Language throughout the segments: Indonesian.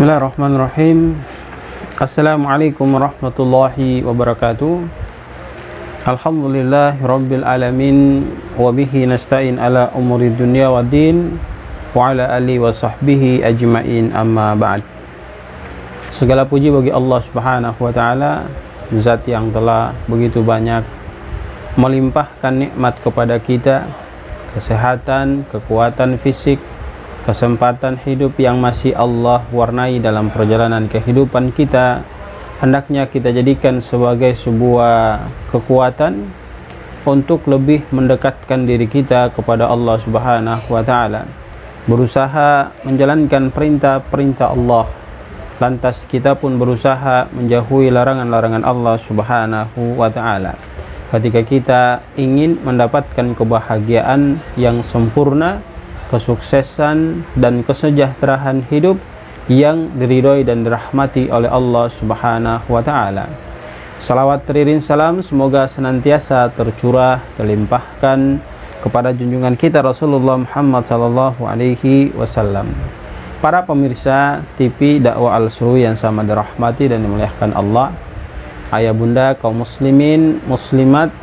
Bismillahirrahmanirrahim. Assalamualaikum warahmatullahi wabarakatuh. Alhamdulillahi rabbil alamin, wa bihi nasta'in ala umuri dunya wa din, wa ala alihi wa sahbihi ajma'in, amma ba'd. Segala puji bagi Allah subhanahu wa ta'ala, zat yang telah begitu banyak melimpahkan nikmat kepada kita, kesehatan, kekuatan fisik, kesempatan hidup yang masih Allah warnai dalam perjalanan kehidupan kita. Hendaknya kita jadikan sebagai sebuah kekuatan untuk lebih mendekatkan diri kita kepada Allah subhanahu wa ta'ala, berusaha menjalankan perintah-perintah Allah, lantas kita pun berusaha menjauhi larangan-larangan Allah subhanahu wa ta'ala. Ketika kita ingin mendapatkan kebahagiaan yang sempurna, kesuksesan dan kesejahteraan hidup yang diridhoi dan dirahmati oleh Allah subhanahu wa ta'ala. Salawat teriring salam semoga senantiasa tercurah, terlimpahkan kepada junjungan kita Rasulullah Muhammad sallallahu alaihi wasallam. Para pemirsa TV Dakwah Al-Seru yang sama dirahmati dan dimuliakan Allah, ayah bunda kaum muslimin muslimat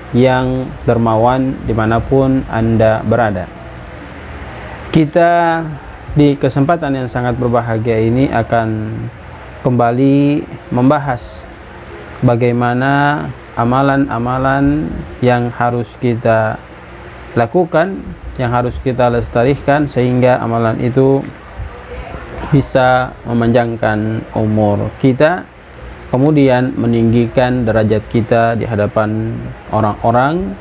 yang dermawan dimanapun Anda berada. Kita di kesempatan yang sangat berbahagia ini akan kembali membahas bagaimana amalan-amalan yang harus kita lakukan, yang harus kita lestarikan sehingga amalan itu bisa memanjangkan umur kita, kemudian meninggikan derajat kita di hadapan orang-orang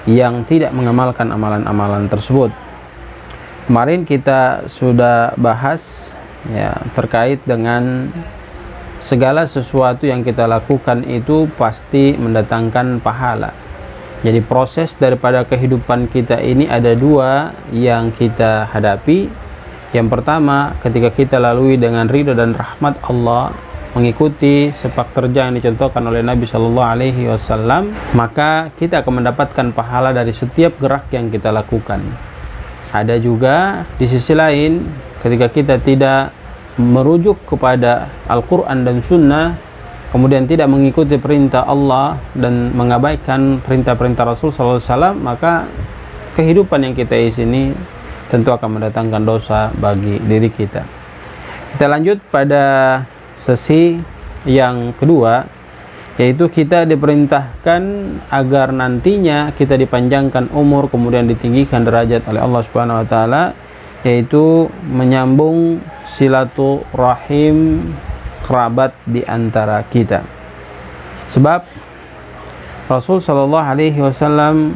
yang tidak mengamalkan amalan-amalan tersebut. Kemarin kita sudah bahas terkait dengan segala sesuatu yang kita lakukan itu pasti mendatangkan pahala. Jadi proses daripada kehidupan kita ini ada dua yang kita hadapi. Yang pertama, ketika kita lalui dengan ridha dan rahmat Allah, mengikuti sepak terjang yang dicontohkan oleh Nabi Shallallahu Alaihi Wasallam, maka kita akan mendapatkan pahala dari setiap gerak yang kita lakukan. Ada juga di sisi lain, ketika kita tidak merujuk kepada Al-Quran dan Sunnah, kemudian tidak mengikuti perintah Allah dan mengabaikan perintah-perintah Rasul SAW, maka kehidupan yang kita isi ini tentu akan mendatangkan dosa bagi diri kita. Kita lanjut pada sesi yang kedua, yaitu kita diperintahkan agar nantinya kita dipanjangkan umur, kemudian ditinggikan derajat oleh Allah Subhanahu wa taala, yaitu menyambung silaturahim kerabat di antara kita. Sebab Rasul sallallahu alaihi wasallam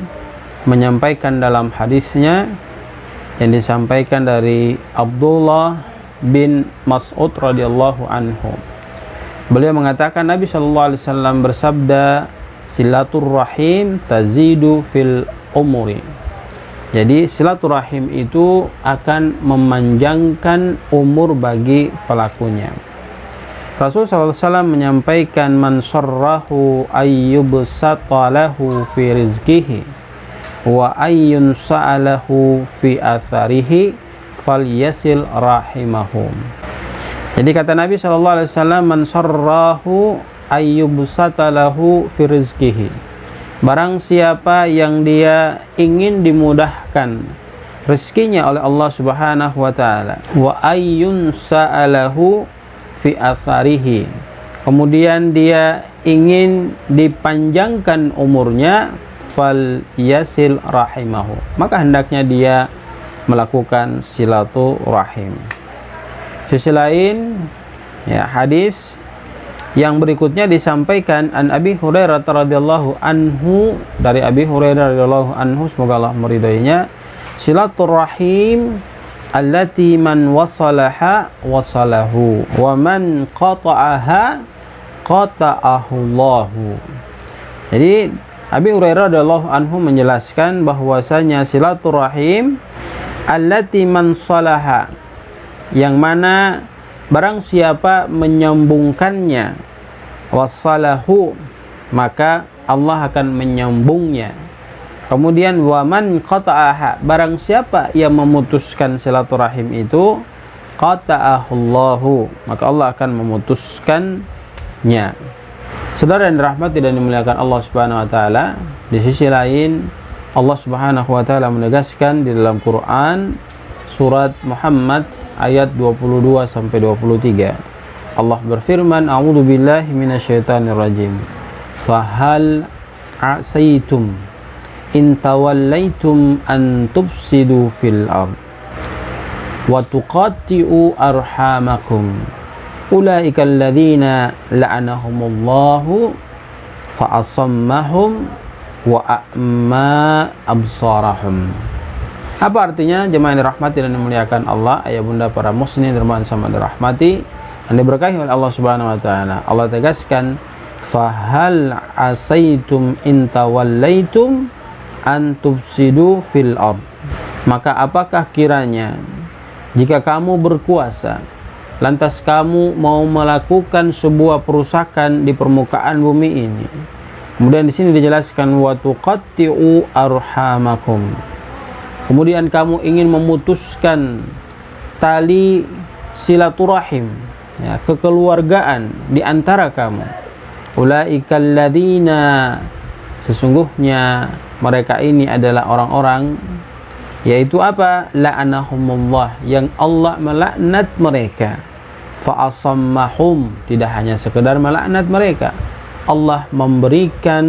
menyampaikan dalam hadisnya yang disampaikan dari Abdullah bin Mas'ud radhiyallahu anhu. Beliau mengatakan, Nabi sallallahu alaihi wasallam bersabda, silaturahim tazidu fil umuri. Jadi silaturahim itu akan memanjangkan umur bagi pelakunya. Rasul sallallahu alaihi wasallam menyampaikan, man sarrahu ayyubsata lahu fi rizqihi wa ayyun sa'alahu fi atharihi falyasil rahimahum. Jadi kata Nabi SAW, man sarrahu ayyubsata lahu fi rizqihi. Barang siapa yang dia ingin dimudahkan rezekinya oleh Allah Subhanahu wa taala, wa ayyun sa'alahu fi atharihi, kemudian dia ingin dipanjangkan umurnya, fal yasil rahimahu, maka hendaknya dia melakukan silaturahim. Sisi lain, hadis yang berikutnya disampaikan an Abi Hurairah radhiyallahu anhu, dari Abi Hurairah radhiyallahu anhu, semoga Allah meridainya, silaturahim allati man wasalaha wasalahu wa man qata'aha qata'ahu Allahu. Jadi Abi Hurairah radhiyallahu anhu menjelaskan bahwasanya silaturahim allati man salaha, yang mana barang siapa menyambungkannya, wasalahu, maka Allah akan menyambungnya. Kemudian waman qata'aha, barang siapa yang memutuskan silaturahim itu, qata'ahullahu, maka Allah akan memutuskannya. Saudara yang dirahmati dan dimuliakan Allah Subhanahu wa taala, di sisi lain Allah Subhanahu wa taala menegaskan di dalam Quran surat Muhammad ayat 22 sampai 23. Allah berfirman, a'udzu billahi minasyaitonir rajim. Fahal asaitum in tawallaitum an tufsidu fil ard wa tuqatti'u arhamakum ulaika alladzina la'anahumullahu fa asammahum wa a'ma absarahum. Apa artinya jemaah yang dirahmati dan dimuliakan Allah, ayah bunda para muslimin dan sama dirahmati yang diberkahi oleh Allah Subhanahu wa taala? Allah tegaskan, fahal asaitum in tawallaitum an tufsidu fil ard. Maka apakah kiranya jika kamu berkuasa lantas kamu mau melakukan sebuah perusakan di permukaan bumi ini. Kemudian di sini dijelaskan wa tuqatti'u arhamakum. Kemudian kamu ingin memutuskan tali silaturahim, ya, kekeluargaan di antara kamu. Ulaikal ladzina, sesungguhnya mereka ini adalah orang-orang, yaitu apa? La'anahumullah, yang Allah melaknat mereka. Fa'asammahum, tidak hanya sekedar melaknat mereka, Allah memberikan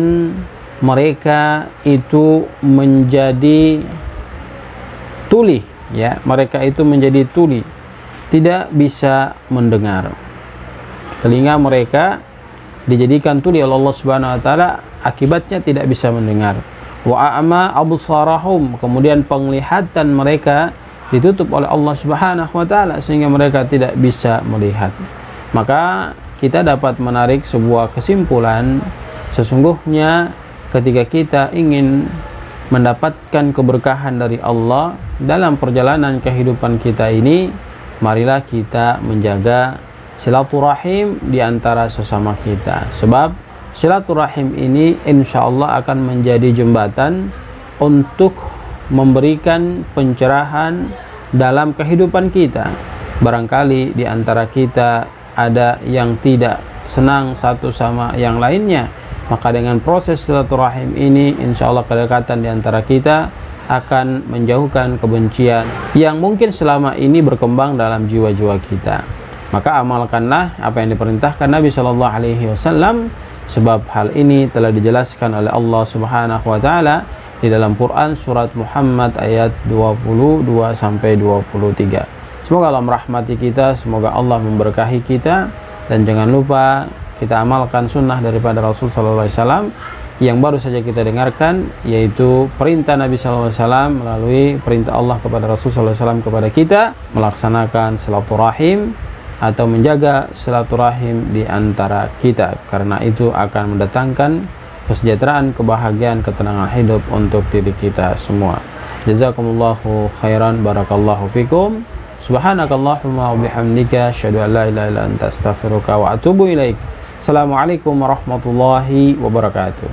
mereka itu menjadi tuli, ya, mereka itu menjadi tuli, tidak bisa mendengar. Telinga mereka dijadikan tuli oleh Allah Subhanahu wa taala, akibatnya tidak bisa mendengar. Wa a'ma absarahum, kemudian penglihatan mereka ditutup oleh Allah Subhanahu wa taala sehingga mereka tidak bisa melihat. Maka kita dapat menarik sebuah kesimpulan, sesungguhnya ketika kita ingin mendapatkan keberkahan dari Allah dalam perjalanan kehidupan kita ini, marilah kita menjaga silaturahim di antara sesama kita. Sebab silaturahim ini insya Allah akan menjadi jembatan untuk memberikan pencerahan dalam kehidupan kita. Barangkali di antara kita ada yang tidak senang satu sama yang lainnya, maka dengan proses silaturahim ini insya Allah kedekatan di antara kita akan menjauhkan kebencian yang mungkin selama ini berkembang dalam jiwa-jiwa kita. Maka amalkanlah apa yang diperintahkan Nabi Shallallahu Alaihi Wasallam, sebab hal ini telah dijelaskan oleh Allah Subhanahu Wa Taala di dalam Quran surat Muhammad ayat 22 sampai 23. Semoga Allah merahmati kita, semoga Allah memberkahi kita, dan jangan lupa kita amalkan sunnah daripada Rasul Sallallahu Alaihi Wasallam yang baru saja kita dengarkan, yaitu perintah Nabi Sallallahu Alaihi Wasallam melalui perintah Allah kepada Rasul Sallallahu Alaihi Wasallam kepada kita melaksanakan silaturahim atau menjaga silaturahim di antara kita, karena itu akan mendatangkan kesejahteraan, kebahagiaan, ketenangan hidup untuk diri kita semua. Jazakumullahu khairan, barakallahu fikum. Subhanakallahumma wa bihamdika, asyhadu an la ilaha illa anta, astaghfiruka wa atubu ilaik. Assalamualaikum warahmatullahi wabarakatuh.